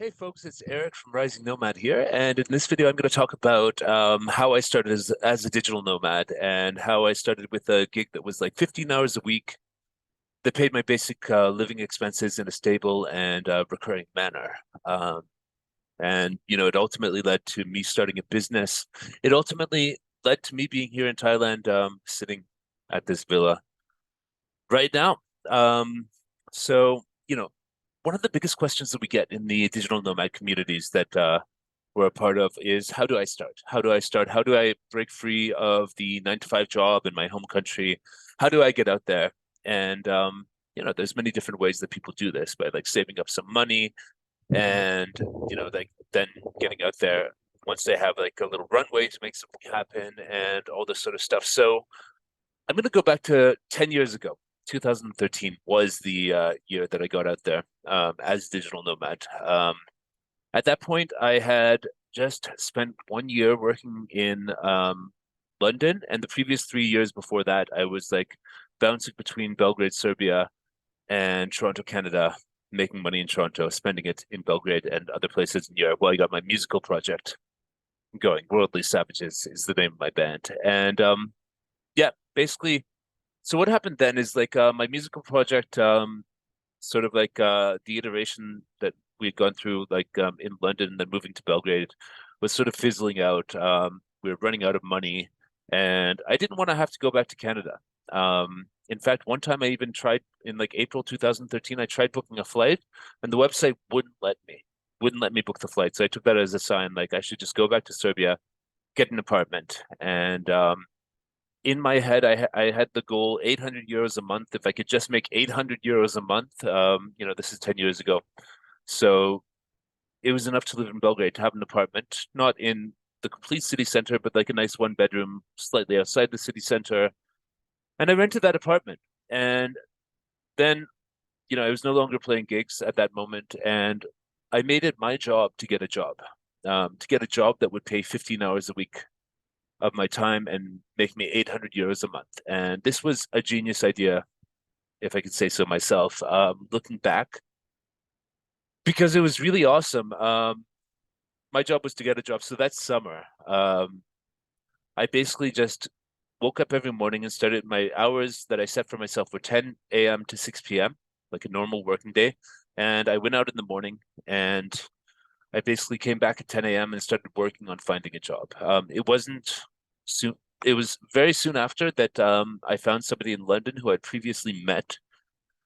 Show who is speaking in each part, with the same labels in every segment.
Speaker 1: Hey folks, it's Erik from Rising Nomad here, and in this video I'm going to talk about how I started as a digital nomad and how I started with a gig that was like 15 hours a week that paid my basic living expenses in a stable and recurring manner. Um, and it ultimately led to me starting a business. It ultimately led to me being here in Thailand, sitting at this villa right now. Um, so one of the biggest questions that we get in the digital nomad communities that we're a part of is how do I start? How do I start? How do I break free of the 9 to 5 job in my home country? How do I get out there? And there's many different ways that people do this by like saving up some money and like then getting out there once they have like a little runway to make something happen and all this sort of stuff. So I'm going to go back to 10 years ago. 2013 was the year that I got out there as digital nomad. At that point, I had just spent 1 year working in London, and the previous 3 years before that, I was like bouncing between Belgrade, Serbia, and Toronto, Canada, making money in Toronto, spending it in Belgrade and other places in Europe. Well, I got my musical project going. Worldly Savages is the name of my band, and yeah, basically. So what happened then is like my musical project, sort of like the iteration that we had gone through, like in London and then moving to Belgrade, was sort of fizzling out. We were running out of money, and I didn't want to have to go back to Canada. In fact, one time I even tried in like April 2013, I tried booking a flight, and the website wouldn't let me book the flight. So I took that as a sign, like I should just go back to Serbia, get an apartment, and in my head, I had the goal 800 euros a month. If I could just make 800 euros a month, this is 10 years ago. So it was enough to live in Belgrade, to have an apartment, not in the complete city center, but like a nice 1 bedroom, slightly outside the city center. And I rented that apartment. And then, I was no longer playing gigs at that moment. And I made it my job to get a job, to get a job that would pay 15 hours a week of my time and make me 800 euros a month. And this was a genius idea, if I could say so myself, looking back, because it was really awesome. My job was to get a job. So that summer, I basically just woke up every morning and started my hours that I set for myself were 10 a.m. to 6 p.m., like a normal working day. And I went out in the morning and I basically came back at 10 a.m. and started working on finding a job. It wasn't soon. It was very soon after that I found somebody in London who I'd previously met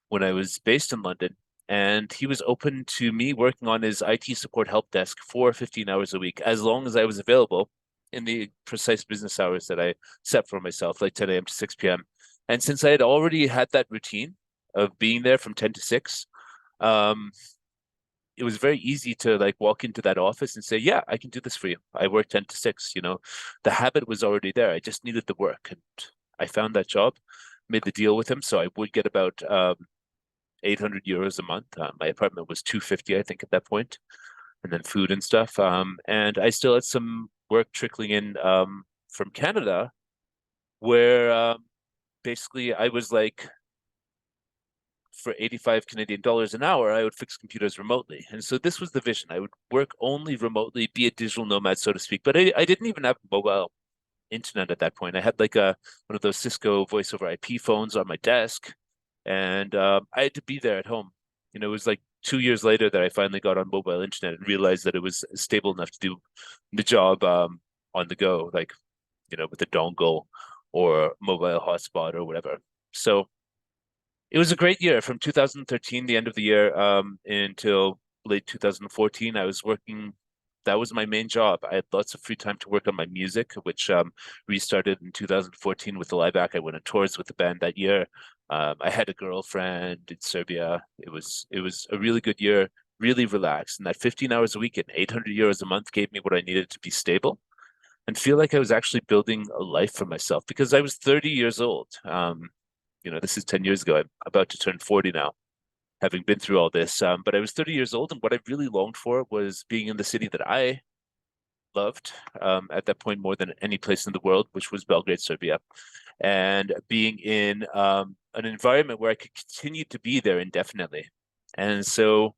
Speaker 1: when I was based in London, and he was open to me working on his IT support help desk for 15 hours a week, as long as I was available in the precise business hours that I set for myself, like 10 a.m. to 6 p.m. And since I had already had that routine of being there from 10 to 6, um, it was very easy to like walk into that office and say, yeah, I can do this for you. I work 10 to 6, the habit was already there. I just needed the work. And I found that job, made the deal with him. So I would get about 800 euros a month. My apartment was 250, I think, at that point, and then food and stuff. And I still had some work trickling in from Canada where basically I was like, for 85 Canadian dollars an hour, I would fix computers remotely. And so this was the vision. I would work only remotely, be a digital nomad, so to speak. But I didn't even have mobile internet at that point. I had like a one of those Cisco voice over IP phones on my desk, and I had to be there at home. It was like 2 years later that I finally got on mobile internet and realized that it was stable enough to do the job on the go, like with a dongle or mobile hotspot or whatever. So it was a great year from 2013, the end of the year, until late 2014. I was working. That was my main job. I had lots of free time to work on my music, which restarted in 2014 with the live act. I went on tours with the band that year. I had a girlfriend in Serbia. It was a really good year, really relaxed. And that 15 hours a week and 800 euros a month gave me what I needed to be stable and feel like I was actually building a life for myself because I was 30 years old. This is 10 years ago. I'm about to turn 40 now, having been through all this. But I was 30 years old, and what I really longed for was being in the city that I loved at that point more than any place in the world, which was Belgrade, Serbia, and being in an environment where I could continue to be there indefinitely. And so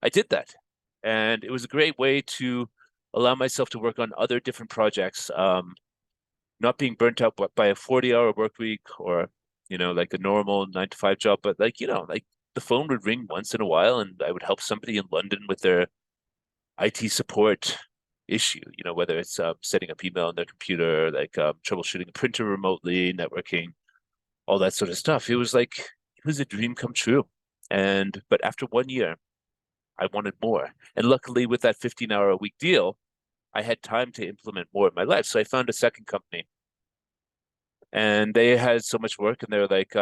Speaker 1: I did that. And it was a great way to allow myself to work on other different projects, not being burnt out by a 40-hour work week or, like a normal 9 to 5 job, but like the phone would ring once in a while and I would help somebody in London with their IT support issue, whether it's setting up email on their computer, like troubleshooting a printer remotely, networking, all that sort of stuff. It was a dream come true. But after 1 year, I wanted more. And luckily, with that 15-hour a week deal, I had time to implement more in my life. So I found a second company and they had so much work and they're like,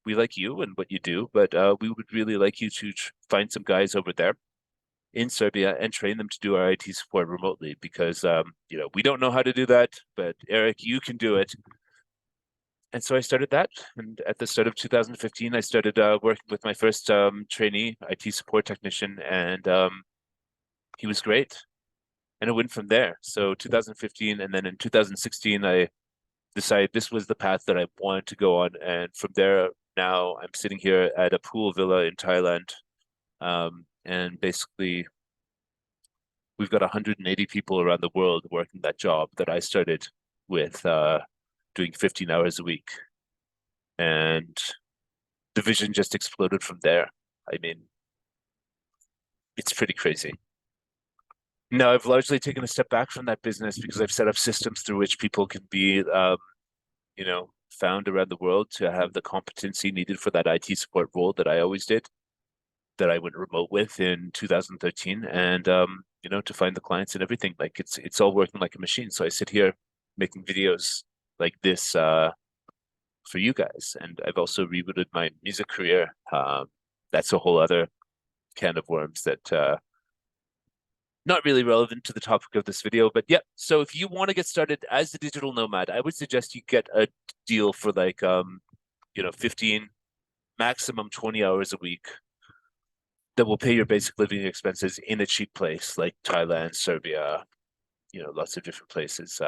Speaker 1: we like you and what you do, but we would really like you to find some guys over there in Serbia and train them to do our IT support remotely because, we don't know how to do that, but Erik, you can do it. And so I started that. And at the start of 2015, I started working with my first trainee IT support technician, and he was great. And it went from there. So 2015, and then in 2016, I decided this was the path that I wanted to go on. And from there, now I'm sitting here at a pool villa in Thailand. And basically, we've got 180 people around the world working that job that I started with doing 15 hours a week. And the vision just exploded from there. I mean, it's pretty crazy. No, I've largely taken a step back from that business because I've set up systems through which people can be, found around the world to have the competency needed for that IT support role that I always did, that I went remote with in 2013, and to find the clients and everything. Like it's all working like a machine. So I sit here making videos like this for you guys, and I've also rebooted my music career. That's a whole other can of worms that not really relevant to the topic of this video, but yeah. So if you want to get started as a digital nomad, I would suggest you get a deal for like 15, maximum 20 hours a week that will pay your basic living expenses in a cheap place like Thailand, Serbia, lots of different places.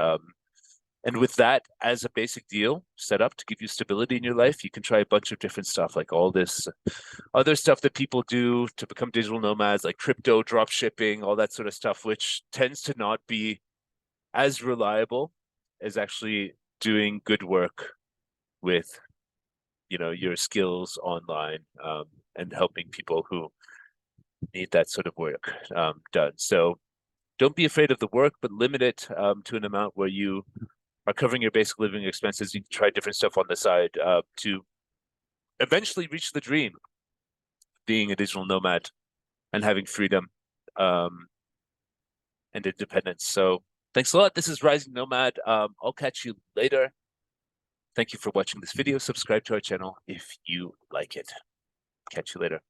Speaker 1: And with that as a basic deal set up to give you stability in your life, you can try a bunch of different stuff, like all this other stuff that people do to become digital nomads, like crypto, drop shipping, all that sort of stuff, which tends to not be as reliable as actually doing good work with, your skills online, and helping people who need that sort of work done. So don't be afraid of the work, but limit it to an amount where you are covering your basic living expenses. You can try different stuff on the side to eventually reach the dream, being a digital nomad and having freedom and independence. So thanks a lot. This is Rising Nomad. I'll catch you later. Thank you for watching this video. Subscribe to our channel if you like it. Catch you later.